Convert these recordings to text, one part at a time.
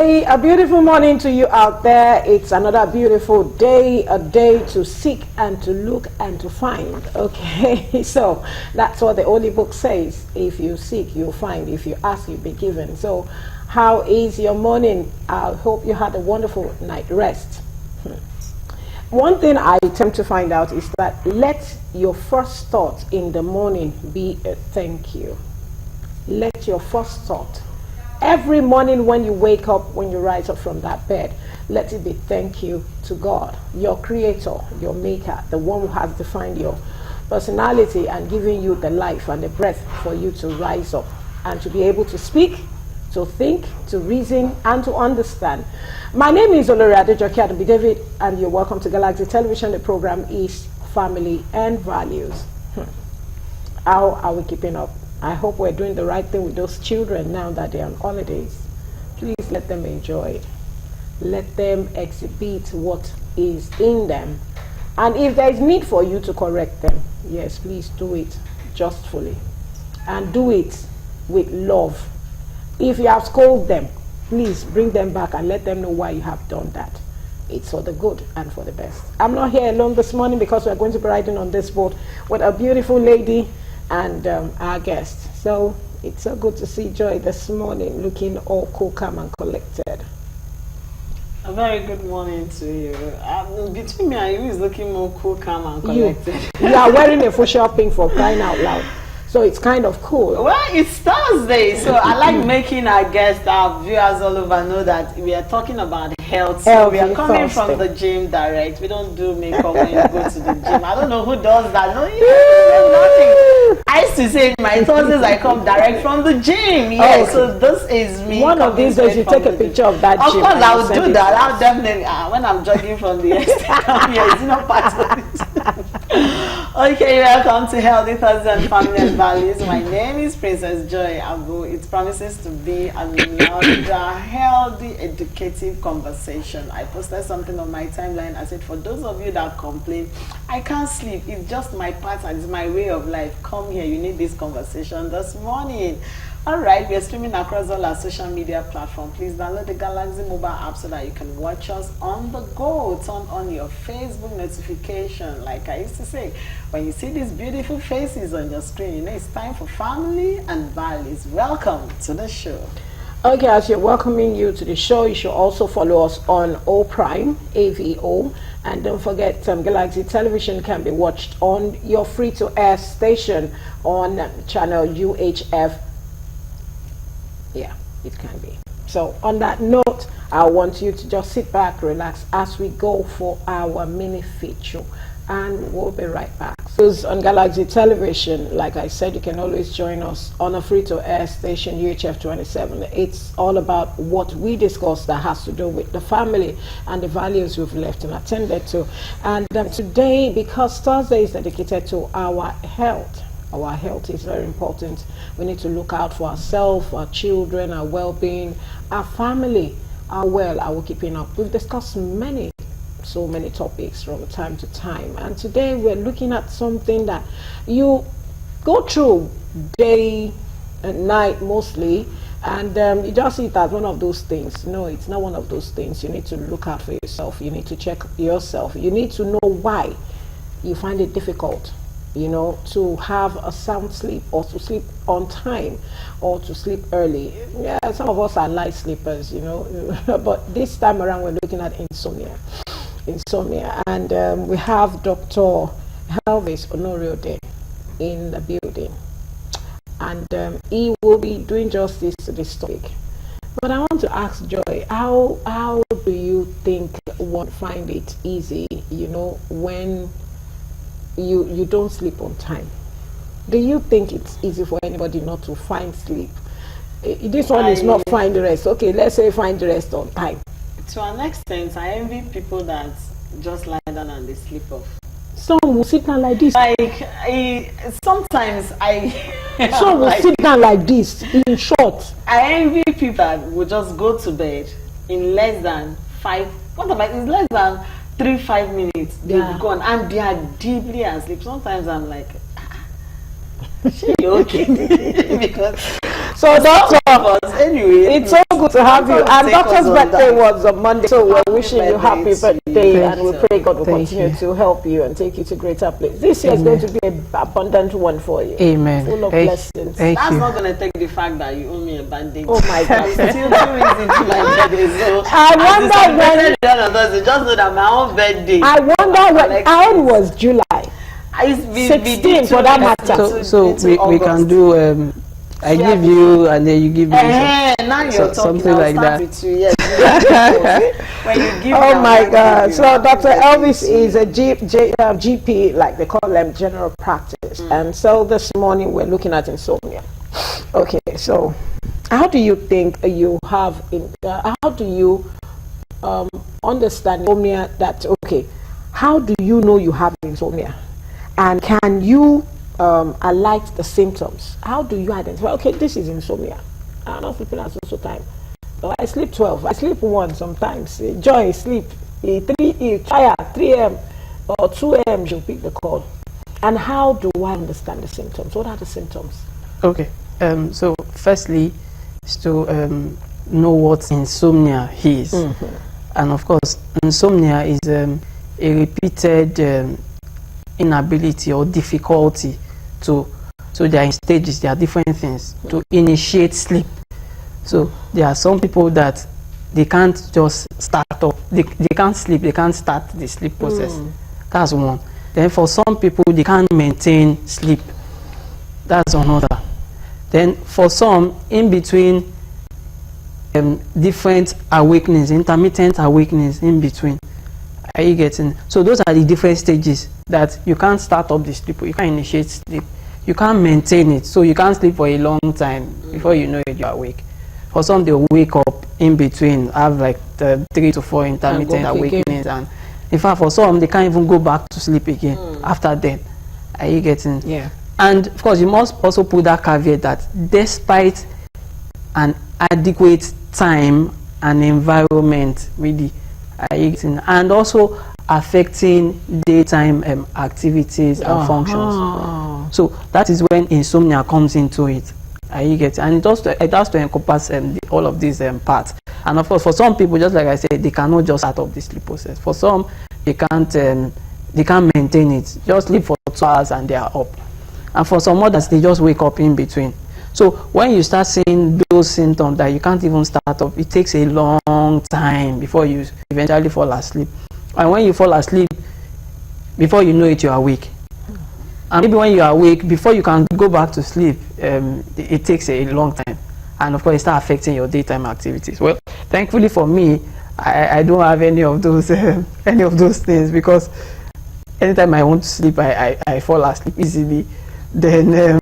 Hey, a beautiful morning to you out there. It's another beautiful day, a day to seek and to look and to find. Okay, so that's what the Holy Book says. If you seek, you'll find. If you ask, you'll be given. So how is your morning? I hope you had a wonderful night rest. One thing I attempt to find out is that let your first thought in the morning be a thank you. Let your first thought every morning when you wake up, when you rise up from that bed, let it be thank you to God, your creator, your maker, the one who has defined your personality and given you the life and the breath for you to rise up and to be able to speak, to think, to reason, and to understand. My name is Olori Adejoke Adubi David, and you're welcome to Galaxy Television. The program is Family and Values. How are we keeping up? I hope we're doing the right thing with those children now that they're on holidays. Please let them enjoy it. Let them exhibit what is in them. And if there is need for you to correct them, yes, please do it justly. And do it with love. If you have scolded them, please bring them back and let them know why you have done that. It's for the good and for the best. I'm not here alone this morning because we're going to be riding on this boat with a beautiful lady and our guest. So it's so good to see Joy this morning, looking all cool, calm and collected. A very good morning to you. Between me and you, is looking more cool, calm and collected. You are wearing a fuchsia pink for crying out loud. So it's kind of cool. Well, it's Thursday, so I like making our guests, our viewers all over know that we are talking about health. So we are coming from the gym direct. We don't do makeup when you go to the gym. I don't know who does that. No, nothing. I used to say in my Thursdays I come direct from the gym. Yes, so this is me. One of these days you take a picture of that gym. Of course, I will do that. I'll definitely, when I'm jogging from the estate, it's not part of it. Okay, welcome to Healthy Thursday and Family and Values. My name is Princess Joy Abu. It promises to be another healthy, educative conversation. I posted something on my timeline. I said, for those of you that complain, I can't sleep. It's just my pattern. It's my way of life. Come here. You need this conversation this morning. All right, we are streaming across all our social media platforms. Please download the Galaxy mobile app so that you can watch us on the go. Turn on your Facebook notification. Like I used to say, when you see these beautiful faces on your screen, you know it's time for Family and Values. Welcome to the show. Okay, as you're welcoming you to the show, you should also follow us on O Prime, AVO. And don't forget, Galaxy Television can be watched on your free-to-air station on channel UHF. Yeah, it can be. So on that note, I want you to just sit back, relax as we go for our mini feature, and we'll be right back. So on Galaxy Television, like I said, you can always join us on a free-to-air station, UHF 27. It's all about what we discuss that has to do with the family and the values we've left and attended to. And today, because Thursday is dedicated to our health, our health is very important. We need to look out for ourselves, our children, our well-being, our family, our our keeping up. We've discussed so many topics from time to time. And today we're looking at something that you go through day and night mostly. And you just see it as one of those things. No, it's not one of those things. You need to look out for yourself. You need to check yourself. You need to know why you find it difficult, you know, to have a sound sleep or to sleep on time or to sleep early. Yeah, some of us are light sleepers, you know, but this time around we're looking at insomnia. And we have Dr. Elvis Honoriode in the building, and he will be doing justice to this topic. But I want to ask Joy, how do you think one find it easy, you know, when you don't sleep on time? Do you think it's easy for anybody not to find sleep? This one is not find rest. Okay, let's say find rest on time. To an extent, I envy people that just lie down and they sleep off. Some will sit down like this. Sometimes some will sit down like this, in short. I envy people that will just go to bed in less than 5. It's less than 3-5 minutes. They've gone and they are deeply asleep. Sometimes I'm like, she okay? Because So doctor, anyway, it's so good to have you. And doctor's birthday was on Monday, so we're wishing you happy birthday, and we pray God will continue to help you and take you to greater places. This year is going to be an abundant one for you. Amen. Full of blessings. That's not going to take the fact that you owe me a bandage. Oh my God. Still 2 weeks into my birthday, so I wonder when. Just know that my own birthday. I wonder when. Ours was July. 16 for that matter. So we can do. I give you and then you give me now you're talking, something like that. When you give oh my God. So Dr. Elvis is a GP, like they call them, general practice. And so this morning we're looking at insomnia. Okay, so how do you think you have, how do you understand insomnia? That, okay, how do you know you have insomnia? And can you alight the symptoms? How do you identify, okay, this is insomnia? I'm not sleeping at social time. Oh, I sleep 12. I sleep 1 sometimes. Joy, sleep 3 a.m. or 2 a.m. She'll pick the call. And how do I understand the symptoms? What are the symptoms? Okay. So firstly, is to know what insomnia is. And of course, insomnia is a repeated inability or difficulty to, so there are in stages, there are different things to initiate sleep. So there are some people that they can't just start up, they can't sleep, they can't start the sleep process. That's one. Then for some people, they can't maintain sleep. That's another. Then for some, in between different awakenings, intermittent awakenings in between. Are you getting? So those are the different stages that you can't start up the sleep, you can't initiate sleep, you can't maintain it, so you can't sleep for a long time. Before you know it, you're awake. For some, they'll wake up in between, have like 3 to 4 intermittent awakenings, and in fact for some, they can't even go back to sleep again after that. Are you getting? Yeah. And of course, you must also put that caveat that despite an adequate time and environment, really, and also affecting daytime activities and functions. So that is when insomnia comes into it. And it has to encompass all of these parts. And of course, for some people, just like I said, they cannot just start up the sleep process. For some, they can't maintain it. Just sleep for 2 hours and they are up. And for some others, they just wake up in between. So when you start seeing those symptoms that you can't even start up, it takes a long time before you eventually fall asleep. And when you fall asleep, before you know it, you're awake. And maybe when you're awake, before you can go back to sleep, it takes a long time. And of course, it starts affecting your daytime activities. Well, thankfully for me, I don't have any of those things, because anytime I want to sleep, I fall asleep easily. Then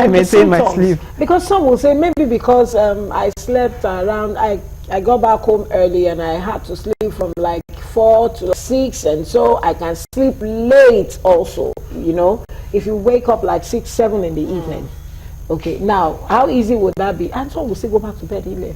I maintain my sleep. Because some will say maybe because I slept around, I got back home early and I had to sleep from like 4 to 6, and so I can sleep late also, you know, if you wake up like 6, 7 in the evening. Okay, now how easy would that be? And some will say go back to bed early.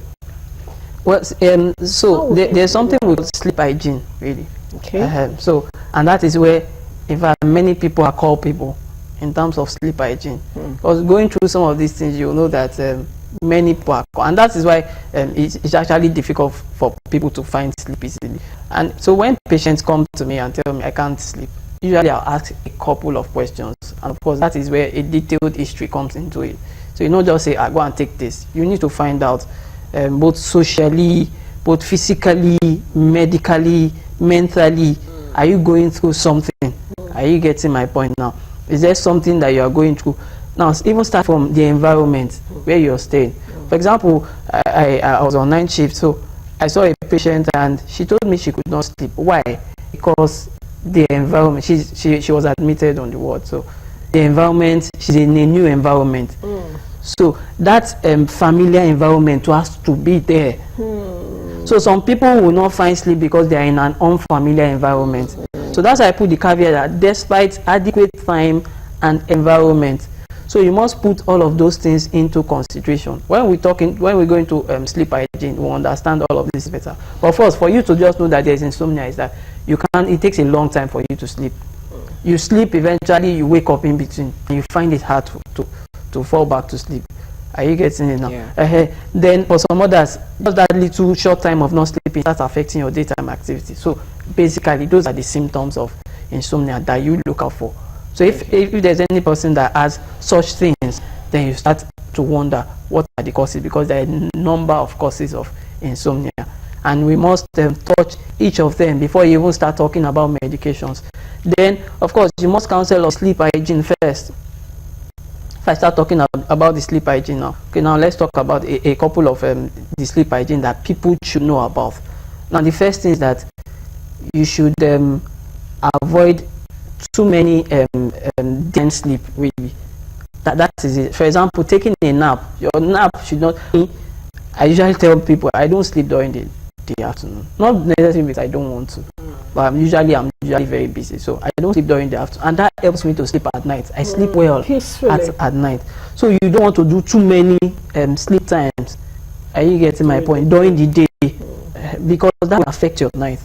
Well, so there's something with sleep hygiene, really. Okay. So, and that is where, in fact, many people are called people in terms of sleep hygiene. Because going through some of these things, you'll know that many people are, and that is why it's actually difficult for people to find sleep easily. And so when patients come to me and tell me I can't sleep, usually I'll ask a couple of questions, and of course that is where a detailed history comes into it. So you don't just say, go and take this. You need to find out both socially, both physically, medically, mentally, are you going through something? Are you getting my point now? Is there something that you are going through? Now, even start from the environment where you're staying. For example, I was on night shift, so I saw a patient and she told me she could not sleep. Why? Because the environment, she was admitted on the ward, so the environment, she's in a new environment. So that familiar environment has to be there. So some people will not find sleep because they are in an unfamiliar environment. So that's why I put the caveat that despite adequate time and environment, so you must put all of those things into consideration. When we're going to sleep hygiene, we'll understand all of this better. But first, for you to just know that there's insomnia is that it takes a long time for you to sleep. You sleep, eventually you wake up in between, and you find it hard to fall back to sleep. Are you getting it now? Yeah. Then for some others, just that little short time of not sleeping starts affecting your daytime activity. So basically, those are the symptoms of insomnia that you look out for. So if there's any person that has such things, then you start to wonder what are the causes, because there are a number of causes of insomnia. And we must touch each of them before you even start talking about medications. Then, of course, you must counsel on sleep hygiene first. If I start talking about the sleep hygiene now, okay, now let's talk about a couple of the sleep hygiene that people should know about. Now, the first thing is that you should avoid too many dense sleep, really. That is it. For example, taking a nap. Your nap should not. I usually tell people I don't sleep during the afternoon. Not necessarily because I don't want to, but I'm usually very busy, so I don't sleep during the afternoon, and that helps me to sleep at night. I sleep well at night. So you don't want to do too many sleep times. Are you getting my point? During the day, because that will affect your night.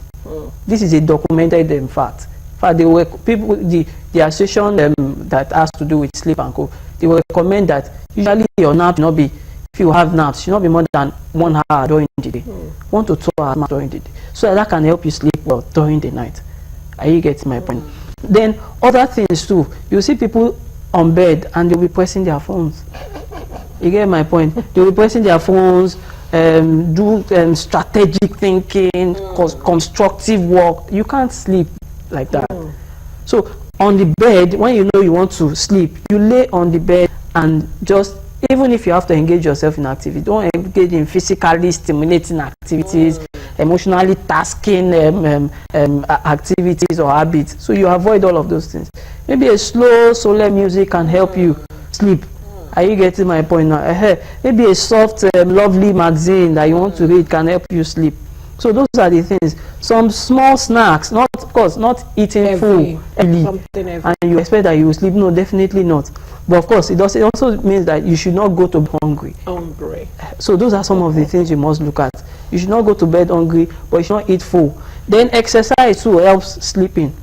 This is a documented fact. In fact, they were people the association that has to do with sleep and co. They will recommend that usually your nap should not be. If you have naps, should not be more than 1 hour during the day, 1 to 2 hours during the day, so that can help you sleep well during the night. Are you getting my point? Then other things too. You see people on bed and they'll be pressing their phones. You get my point? They'll be pressing their phones, do strategic thinking, constructive work. You can't sleep like that. So on the bed, when you know you want to sleep, you lay on the bed and just, even if you have to engage yourself in activity, don't engage in physically stimulating activities, emotionally tasking activities or habits. So you avoid all of those things. Maybe a slow, solemn music can help you sleep. Are you getting my point now? Maybe a soft, lovely magazine that you want to read can help you sleep. So those are the things. Some small snacks, not, of course, not eating full early, and you expect that you will sleep. No, definitely not. But of course, it also means that you should not go to bed hungry. So those are some of the things you must look at. You should not go to bed hungry, but you should not eat full. Then exercise too helps sleeping.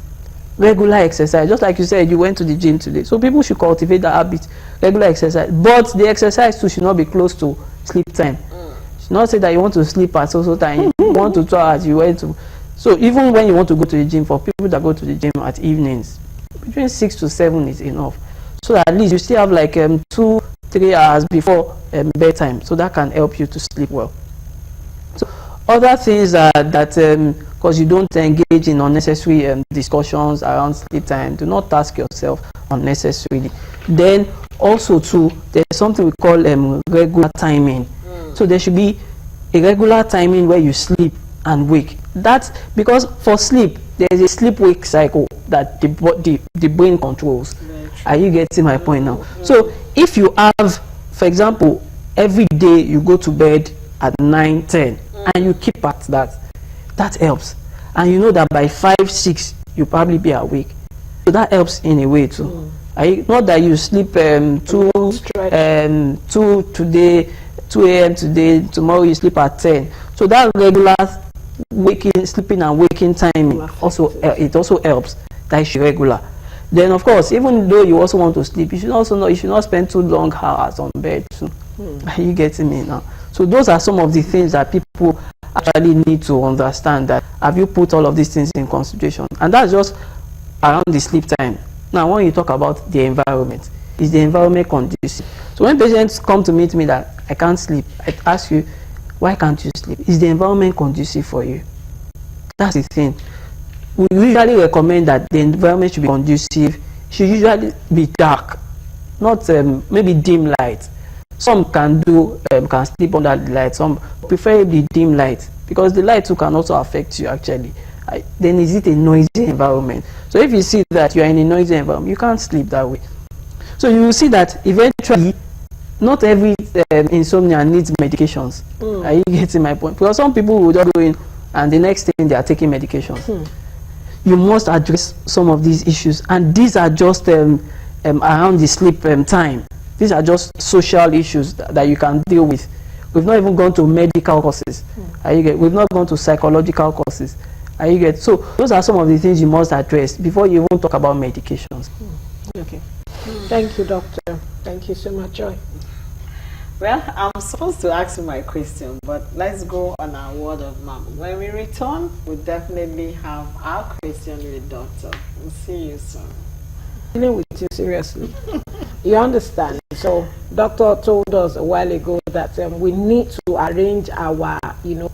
Regular exercise, just like you said, you went to the gym today. So people should cultivate that habit, regular exercise. But the exercise too should not be close to sleep time. Not say that you want to sleep at so time, 1 to 2 hours you went to. So even when you want to go to the gym, for people that go to the gym at evenings, between 6 to 7 is enough. So that at least you still have like 2-3 hours before bedtime. So that can help you to sleep well. So other things are that because you don't engage in unnecessary discussions around sleep time, do not task yourself unnecessarily. Then also too, there's something we call regular timing. So there should be a regular timing where you sleep and wake. That's because for sleep, there is a sleep-wake cycle that the brain controls. Are you getting my point now? So if you have, for example, every day you go to bed at 9, 10, and you keep at that, that helps. And you know that by 5, 6, you'll probably be awake. So that helps in a way too. Not that you sleep 2 today, 2 a.m. today, tomorrow you sleep at 10. So that regular sleeping and waking time also it also helps. That is regular. Then of course, even though you also want to sleep, you should also know you should not spend too long hours on bed too. Are you getting me now? So those are some of the things that people actually need to understand. That have you put all of these things in consideration? And that's just around the sleep time. Now, when you talk about the environment, is the environment conducive? So when patients come to meet me that I can't sleep, I ask you, why can't you sleep? Is the environment conducive for you? That's the thing. We usually recommend that the environment should be conducive. It should usually be dark, not maybe dim light. Some can sleep under the light. Some preferably dim light, because the light too can also affect you actually. Then is it a noisy environment? So if you see that you are in a noisy environment, you can't sleep that way. So you will see that eventually, not every insomnia needs medications. Are you getting my point? Because some people will just go in and the next thing they are taking medications. You must address some of these issues, and these are just around the sleep time. These are just social issues that you can deal with. We've not even gone to medical courses. We've not gone to psychological courses. So those are some of the things you must address before you even talk about medications. Okay. Thank you, doctor. Thank you so much, Joy. Well, I'm supposed to ask you my question, but let's go on our word of mouth. When we return, we'll definitely have our question with Doctor. We'll see you soon. Dealing with you seriously. You understand? So, doctor told us a while ago that we need to arrange our,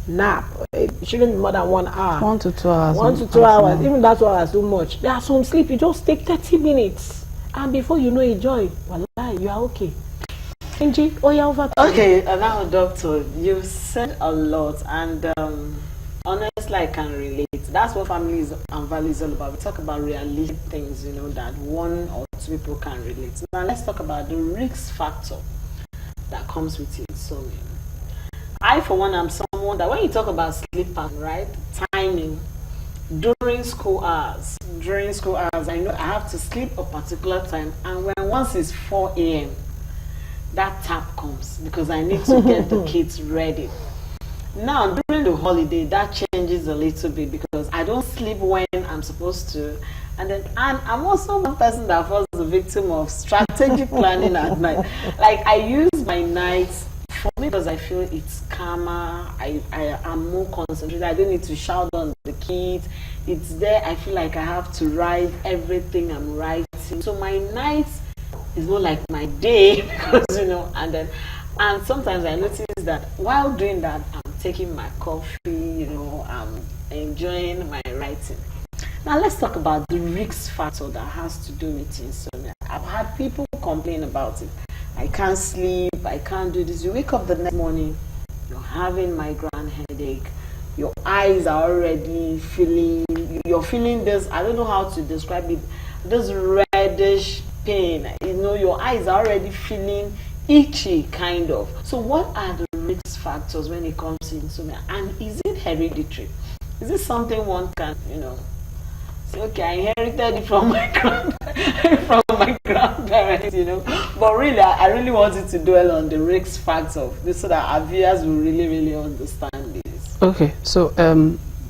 nap. It shouldn't be more than 1 hour. 1 to 2 hours. 1 to 2 hours. Even that 2 hours too much. There are some sleep. You just take 30 minutes, and before you know it, joy, wallahi, you are okay. Angie, over. Okay, now, Doctor, you've said a lot, and honestly, I can relate. That's what families and values is all about. We talk about realistic things, that 1 or 2 people can relate. Now, let's talk about the risk factor that comes with insomnia. I, for one, am someone that when you talk about sleep pattern, right, timing, during school hours, I know I have to sleep a particular time, and once it's 4 a.m., that tap comes because I need to get the kids ready. Now, during the holiday, that changes a little bit because I don't sleep when I'm supposed to. And I'm also one person that falls the victim of strategic planning at night. Like, I use my nights for me because I feel it's calmer. I am more concentrated. I don't need to shout on the kids. It's there. I feel like I have to write everything I'm writing. So my nights is more like my day because, and sometimes I notice that while doing that, I'm taking my coffee, I'm enjoying my writing. Now let's talk about the risk factor that has to do with insomnia. I've had people complain about it. I can't sleep, I can't do this. You wake up the next morning, you're having migraine headache, your eyes are already you're feeling this, I don't know how to describe it, this reddish pain. Your eyes are already feeling itchy, kind of. So what are the risk factors when it comes to insomnia? And is it hereditary? Is it something one can, say, okay, I inherited it from my grandparents, But really, I really wanted to dwell on the risk factor so that our viewers will really, really understand this. Okay, so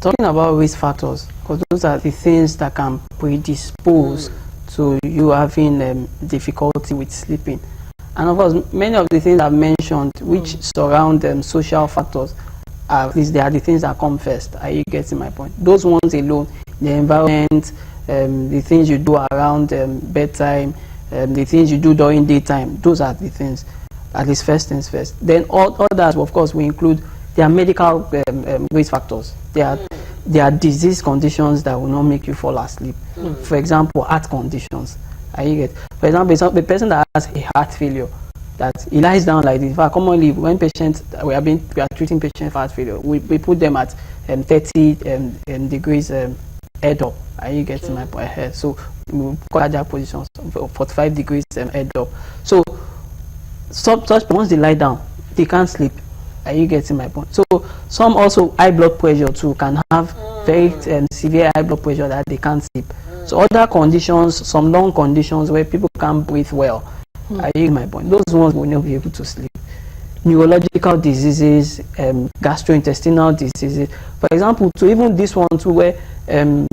talking about risk factors, because those are the things that can predispose to you having difficulty with sleeping. And of course, many of the things I've mentioned, which surround social factors, at least they are the things that come first. Are you getting my point? Those ones alone, the environment, the things you do around bedtime, the things you do during daytime, those are the things, at least first things first. Then all others, of course, we include their medical risk factors. There are disease conditions that will not make you fall asleep. For example, heart conditions. For example, the person that has a heart failure, that he lies down like this. In fact, commonly when patients we are treating patients for heart failure, we put them at 30 degrees head up. Are you getting my point? So we call that positions 45 degrees head up. So such once they lie down, they can't sleep. Are you getting my point? So some also high blood pressure too can have very severe high blood pressure that they can't sleep. So other conditions, some lung conditions where people can't breathe well. Are you getting my point? Those ones will not be able to sleep. Neurological diseases, gastrointestinal diseases. For example, to even this one too, where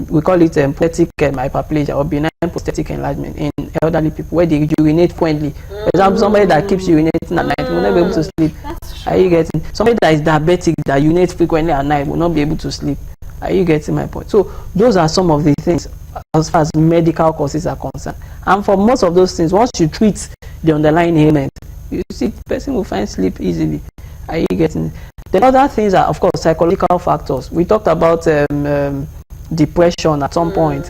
we call it prosthetic hyperplasia or benign prosthetic enlargement in elderly people, where they urinate frequently. For example, somebody that keeps urinating at night will not be able to sleep. Are you getting? Somebody that is diabetic that urinates frequently at night will not be able to sleep. Are you getting my point? So those are some of the things as far as medical causes are concerned. And for most of those things, once you treat the underlying ailment, you see the person will find sleep easily. Are you getting it? The other things are, of course, psychological factors. We talked about depression at some point.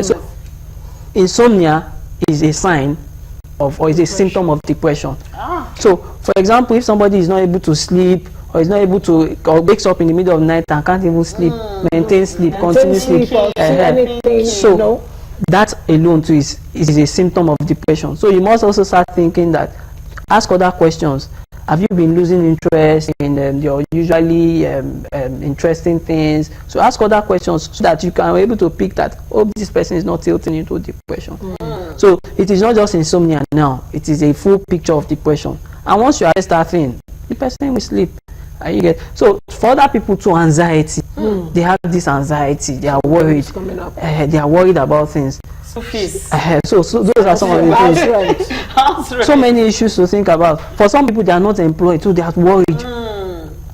So insomnia is a sign of, or is a symptom of depression. So, for example, if somebody is not able to sleep, or is not able to, or wakes up in the middle of the night and can't even sleep, maintain sleep, continue sleep, so that alone too is a symptom of depression. So you must also start thinking that, ask other questions. Have you been losing interest in your usually interesting things? So ask other questions so that you can be able to pick that, oh, this person is not tilting into depression. So it is not just insomnia now, it is a full picture of depression. And once you arrest that thing, the person will sleep. You get? So for other people too, anxiety, they have this anxiety, they are worried, they are worried about things. Fees. So those are some of the things. House rent. So many issues to think about. For some people, they are not employed, so they are worried.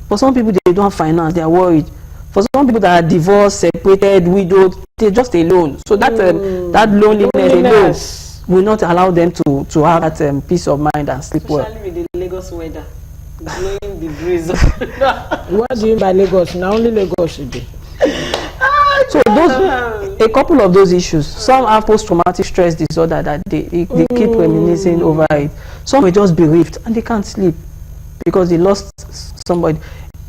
For some people, they don't have finance, they are worried. For some people that are divorced, separated, widowed, they're just alone. So that that loneliness alone will not allow them to have that peace of mind and sleep well. Especially with the Lagos weather, blowing the breeze. What do you mean by Lagos? Now only Lagos should be. So a couple of those issues. Some have post-traumatic stress disorder that they keep reminiscing over it. Some were just bereaved and they can't sleep because they lost somebody.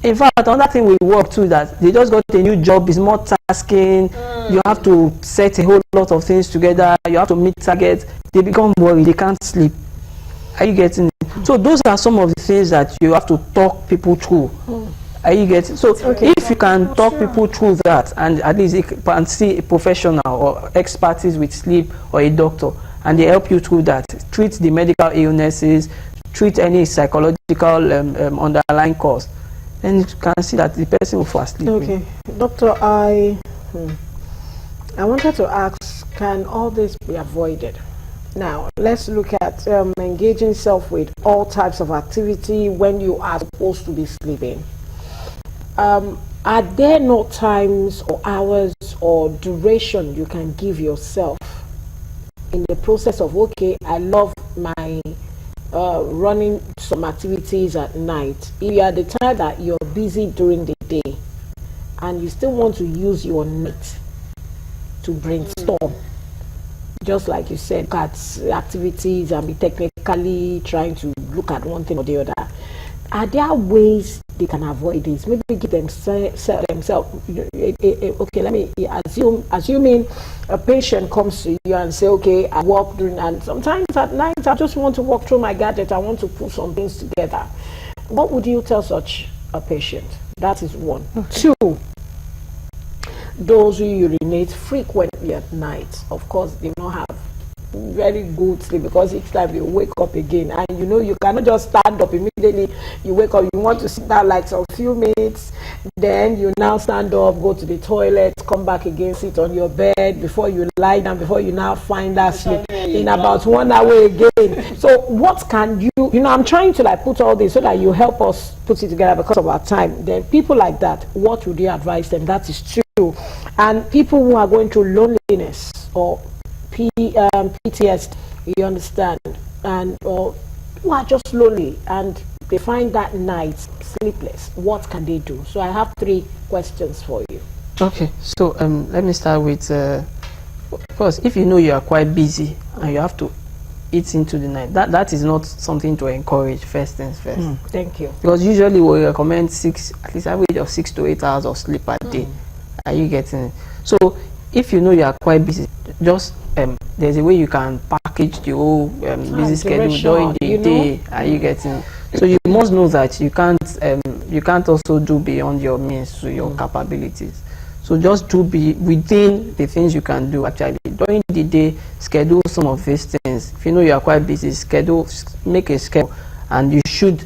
In fact, another thing we work too, that they just got a new job, is more tasking. You have to set a whole lot of things together. You have to meet targets. They become worried. They can't sleep. Are you getting it? So those are some of the things that you have to talk people through. Are you getting? So if you can talk people through that, and at least you can see a professional or expertise with sleep or a doctor, and they help you through that, treat the medical illnesses, treat any psychological underlying cause, then you can see that the person will fall asleep. Okay, doctor, I wanted to ask, can all this be avoided? Now, let's look at engaging self with all types of activity when you are supposed to be sleeping. Are there no times or hours or duration you can give yourself in the process of, okay, I love my running some activities at night? If you are the time that you're busy during the day and you still want to use your night to brainstorm, just like you said, look at activities and be technically trying to look at one thing or the other, are there ways they can avoid this? Maybe give themselves, okay, let me assuming a patient comes to you and say, okay, I work during, and sometimes at night I just want to walk through my gadget, I want to put some things together. What would you tell such a patient? That is one. Two, those who urinate frequently at night, of course, they don't have very good sleep, because each time you wake up again, and you know you cannot just stand up immediately. You wake up, you want to sit down like a few minutes, then you now stand up, go to the toilet, come back again, sit on your bed before you lie down, before you now find that sleep in about 1 hour again. So what can you know, I'm trying to like put all this so that you help us put it together because of our time. Then people like that, what would you advise them? That is true. And people who are going through loneliness or PTSD, you understand, and or who are just lonely and they find that night sleepless, what can they do? So I have 3 questions for you. Okay, so let me start with first, if you know you are quite busy and you have to eat into the night, that is not something to encourage. First things first. Thank you. Because usually we recommend at least average of 6 to 8 hours of sleep a day. Are you getting it? So if you know you are quite busy, just there's a way you can package the whole busy schedule during the day. Are you getting it? So you must know that you can't also do beyond your means to your capabilities. So just do be within the things you can do. Actually, during the day, schedule some of these things. If you know you are quite busy, make a schedule, and you should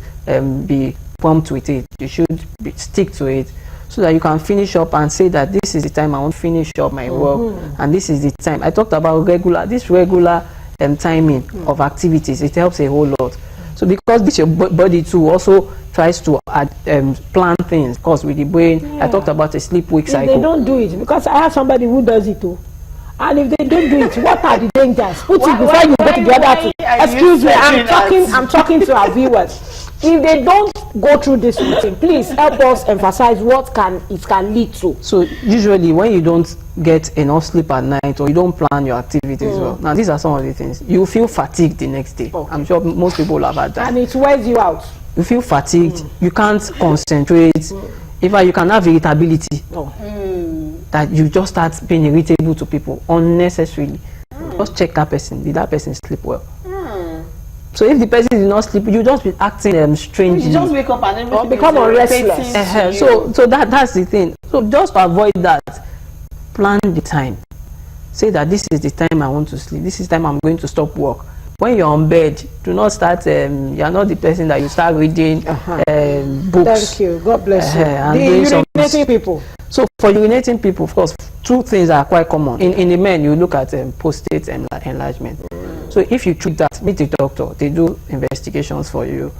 be prompt with it. You should stick to it, so that you can finish up and say that this is the time I want to finish up my work, and this is the time. I talked about regular timing of activities. It helps a whole lot. So because this your body too also tries to plan things, of course, with the brain. I talked about a sleep-wake cycle. They don't do it, because I have somebody who does it too. And if they don't do it, what are the dangers? Put it before you go to the other thing. Excuse me, I'm talking to our viewers. If they don't go through this routine, please help us emphasize what it can lead to. So usually when you don't get enough sleep at night, or you don't plan your activities well, now these are some of the things. You feel fatigued the next day. I'm sure most people have had that. And it wears you out. You feel fatigued, you can't concentrate. In fact, you can have irritability. That you just start being irritable to people unnecessarily. Just check that person. Did that person sleep well? So if the person did not sleep, you just be acting strangely. You just wake up and everything become restless. So that's the thing. So just to avoid that, plan the time. Say that this is the time I want to sleep. This is the time I'm going to stop work. When you're on bed, do not start. You're not the person that you start reading books. Thank you. God bless you. And the urinating people. So for urinating people, of course, two things are quite common. In the men, you look at prostate enlargement. So if you treat that, meet the doctor, they do investigations for you,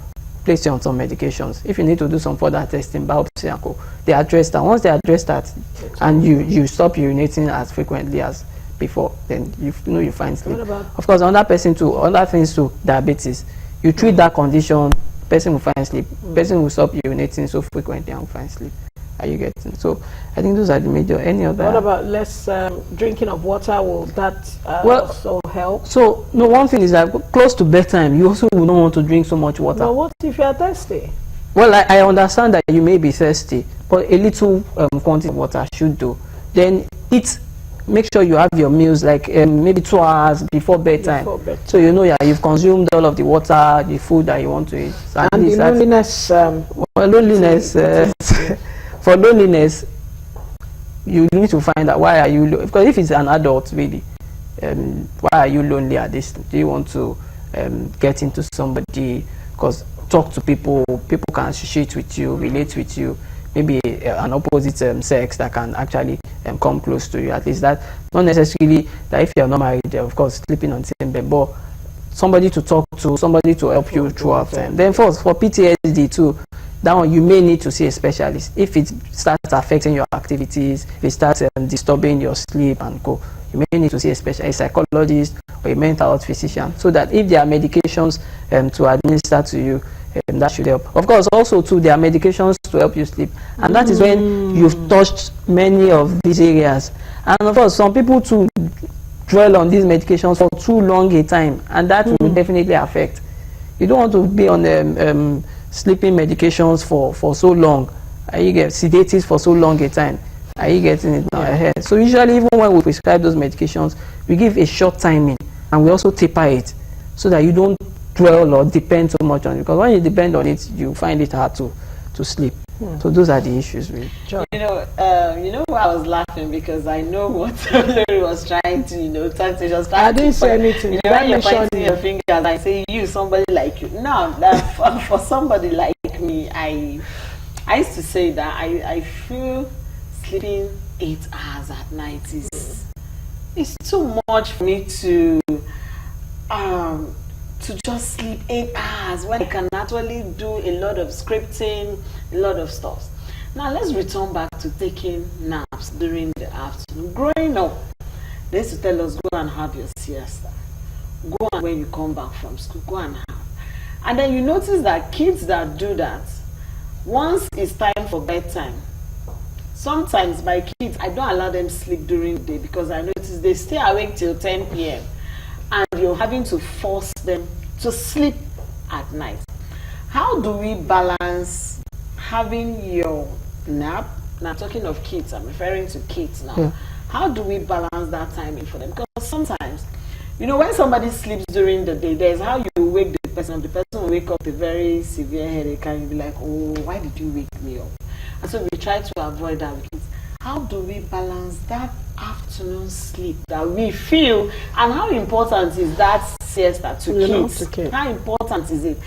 place you on some medications. If you need to do some further testing, biopsy and co, they address that. Once they address that, and you stop urinating as frequently as before, then you find sleep. Of course, another things too, diabetes. You treat that condition, person will find sleep. Person will stop urinating so frequently and will find sleep. Are you getting? So I think those are the major. Any other? What about less drinking of water? Will that also help? So no, one thing is that close to bedtime, you also will not want to drink so much water. But what if you are thirsty? Well, I understand that you may be thirsty, but a little quantity of water should do. Then make sure you have your meals like maybe 2 hours before bedtime. So you know you've consumed all of the water, the food that you want to eat. So and the loneliness. For loneliness, you need to find out why are you because if it's an adult really, why are you lonely at this? Do you want to get into somebody? Because talk to people can associate with you, relate with you. Maybe an opposite sex that can actually come close to you. At least that, not necessarily that if you're not married, of course, sleeping on the same bed, but somebody to talk to, somebody to help you throughout time. Then for PTSD too, that one you may need to see a specialist. If it starts affecting your activities, if it starts disturbing your sleep and go, you may need to see a specialist, a psychologist or a mental health physician, so that if there are medications to administer to you, that should help. Of course, also too, there are medications to help you sleep, and that is when you've touched many of these areas. And of course, some people too dwell on these medications for too long a time, and that will definitely affect. You don't want to be on sleeping medications for so long. You get sedatives for so long a time. Are you getting it now? Yeah. So usually, even when we prescribe those medications, we give a short timing, and we also taper it so that you don't dwell or depend so much on it. Because when you depend on it, you find it hard to sleep. So those are the issues, really. You know why I was laughing, because I know what Larry was trying to, I didn't say anything. When you're pointing your finger and I say somebody like you. Now, for somebody like me, I used to say that I feel sleeping 8 hours at night is too much for me to just sleep 8 hours when I can actually do a lot of scripting, a lot of stuff. Now let's return back to taking naps during the afternoon. Growing up, they used to tell us, go and have your siesta. Go and when you come back from school, go and have. And then you notice that kids that do that, once it's time for bedtime, sometimes my kids, I don't allow them sleep during the day, because I notice they stay awake till 10 p.m. and you're having to force them to sleep at night. How do we balance having your nap? Now, talking of kids, I'm referring to kids now. Yeah. How do we balance that timing for them? Because sometimes, when somebody sleeps during the day, there's how you wake the person. The person will wake up with a very severe headache and you'll be like, oh, why did you wake me up? And so we try to avoid that with kids. How do we balance that afternoon sleep that we feel, and how important is that siesta to kids? How important is it?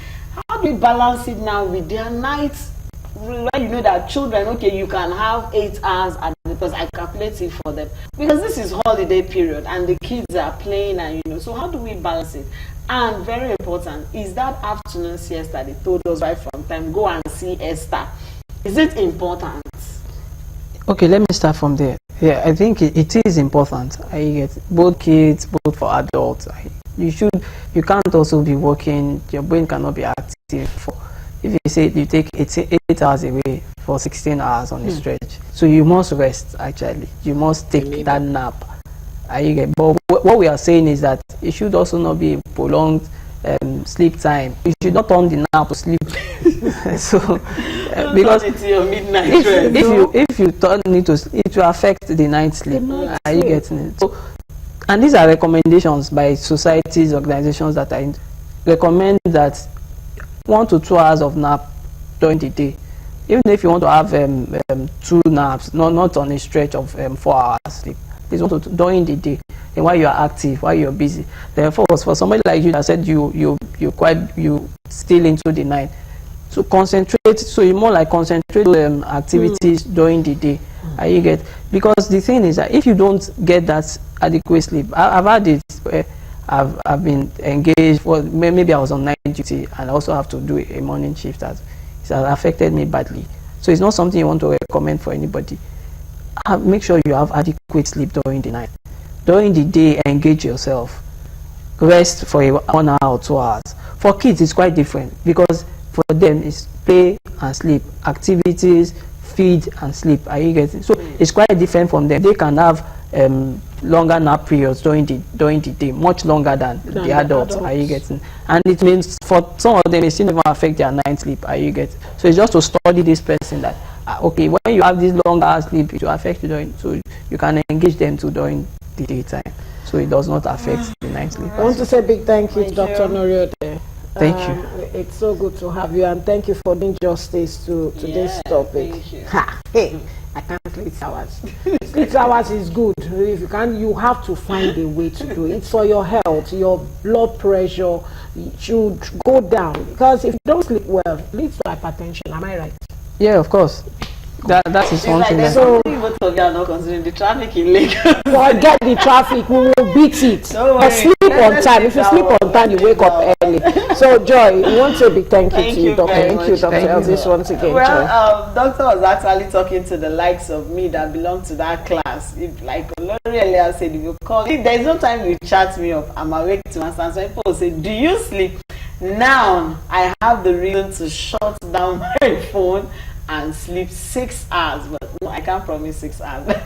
How do we balance it now with their nights? Where you know that children, okay, you can have 8 hours because I calculate it for them, because this is holiday period and the kids are playing, and so how do we balance it? And very important is that afternoon siesta. They told us right from time, go and see Esther. Is it important? Okay, let me start from there. Yeah, I think it is important. I get both kids, both for adults. You can't also be working. Your brain cannot be active if you say you take 8 hours away for 16 hours on a stretch. So you must rest. Actually, you must take that nap. But what we are saying is that it should also not be a prolonged sleep time. You should not turn the nap to sleep. So because if you turn it to sleep, it will affect the night sleep. Are you getting it? So, and these are recommendations by societies, organizations that recommend that 1 to 2 hours of nap during the day. Even if you want to have 2 naps, not on a stretch of 4 hours sleep. Please want to during the day, and while you are active, while you're busy. Therefore, for somebody like you that said you still into the night, to concentrate. So you more like concentrate activities during the day. You get, because the thing is that if you don't get that adequate sleep, I've had it where I've been engaged for, maybe I was on night duty and I also have to do a morning shift that it has affected me badly. So it's not something you want to recommend for anybody. Make sure you have adequate sleep during the night. During the day, engage yourself. Rest for 1 hour or 2 hours. For kids, it's quite different because for them it's play and sleep, activities, feed and sleep. Are you getting? So it's quite different from them. They can have longer nap periods during the day, much longer than the adults. Are you getting? And it means for some of them, it still never affect their night sleep. Are you getting? So it's just to study this person that okay, when you have this longer sleep, it will affect you during, so you can engage them to during the daytime, so it does not affect the night sleep. I want to say big thank you to Dr. Noriode. Thank you. It's so good to have you, and thank you for doing justice to this topic. Hey, I can't sleep hours. Sleep hours is good. If you can, you have to find a way to do it. It's for your health. Your blood pressure should go down, because if you don't sleep well, it leads to hypertension. Am I right? Yeah, of course. That is one thing. So both of you are not considering the traffic in Lagos. Forget the traffic, we will beat it. But sleep on time. If you sleep on time, you wake up early. So Joy, we want to say a big thank you to you, Doctor. Thank you, Dr. Elvis, once again. Well, Doctor was actually talking to the likes of me that belong to that class. If, like Olori earlier said, if you call, if there is no time you chat me up, I'm awake to answer. So people say, do you sleep? Now I have the reason to shut down my phone and sleep 6 hours, but no, I can't promise 6 hours. I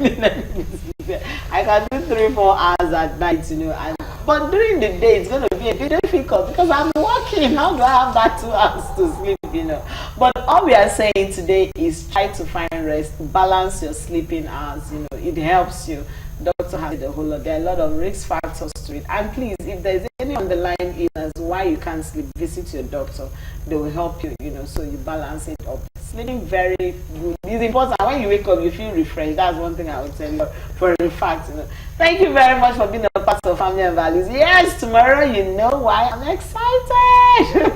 can do 3-4 hours at night, you know. But during the day, it's going to be a bit difficult because I'm working. How do I have that 2 hours to sleep, you know? But all we are saying today is try to find rest, balance your sleeping hours. You know, it helps you. Doctor has the whole lot. There are a lot of risk factors to it. And please, if there is any underlying illness why you can't sleep, visit your doctor. They will help you, you know, so you balance it up. Sleeping very good is important. When you wake up, you feel refreshed. That's one thing I would tell you for a fact, you know. Thank you very much for being a part of Family and Values. Yes, tomorrow, you know why I'm excited.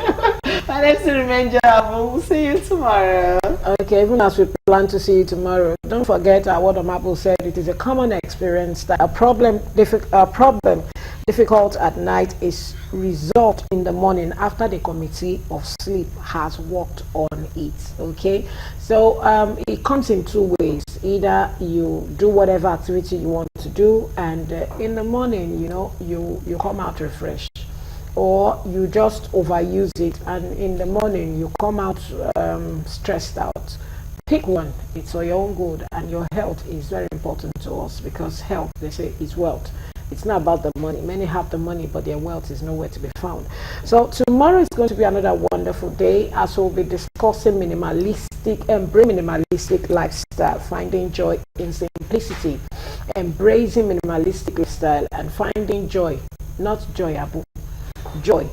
My name is Remain Joyful. We'll see you tomorrow. Okay, even as we plan to see you tomorrow, don't forget what Amabo said. It is a common experience that a problem difficult at night is resolved in the morning after the committee of sleep has worked on it. Okay, so it comes in two ways. Either you do whatever activity you want to do, and in the morning, you know, you come out refreshed, or you just overuse it, and in the morning you come out stressed out. Pick one. It's for your own good, and your health is very important to us, because health, they say, is wealth. It's not about the money. Many have the money, but their wealth is nowhere to be found. So tomorrow is going to be another wonderful day, as we'll be discussing minimalistic lifestyle, finding joy in simplicity, embracing minimalistic lifestyle, and finding joy, not joy, Abu, joy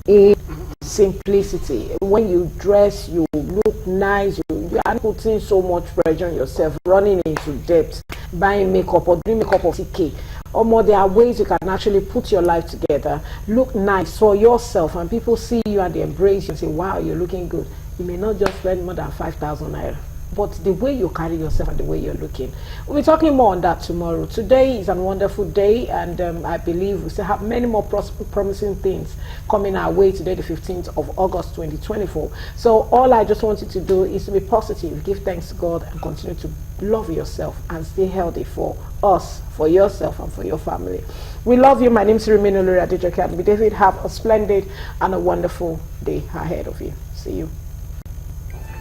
in simplicity. When you dress, you look nice, you are putting so much pressure on yourself, running into debt, buying makeup or doing makeup of TK. Or more, there are ways you can actually put your life together, look nice for yourself, and people see you and they embrace you and say, wow, you're looking good. You may not just spend more than 5,000 naira, but the way you carry yourself and the way you're looking. We'll be talking more on that tomorrow. Today is a wonderful day, and I believe we still have many more promising things coming our way today, the 15th of August 2024. So all I just want you to do is to be positive, give thanks to God, and continue to love yourself and stay healthy for us, for yourself, and for your family. We love you. My name is Remain Olori Adejoke, and David, have a splendid and a wonderful day ahead of you. See you.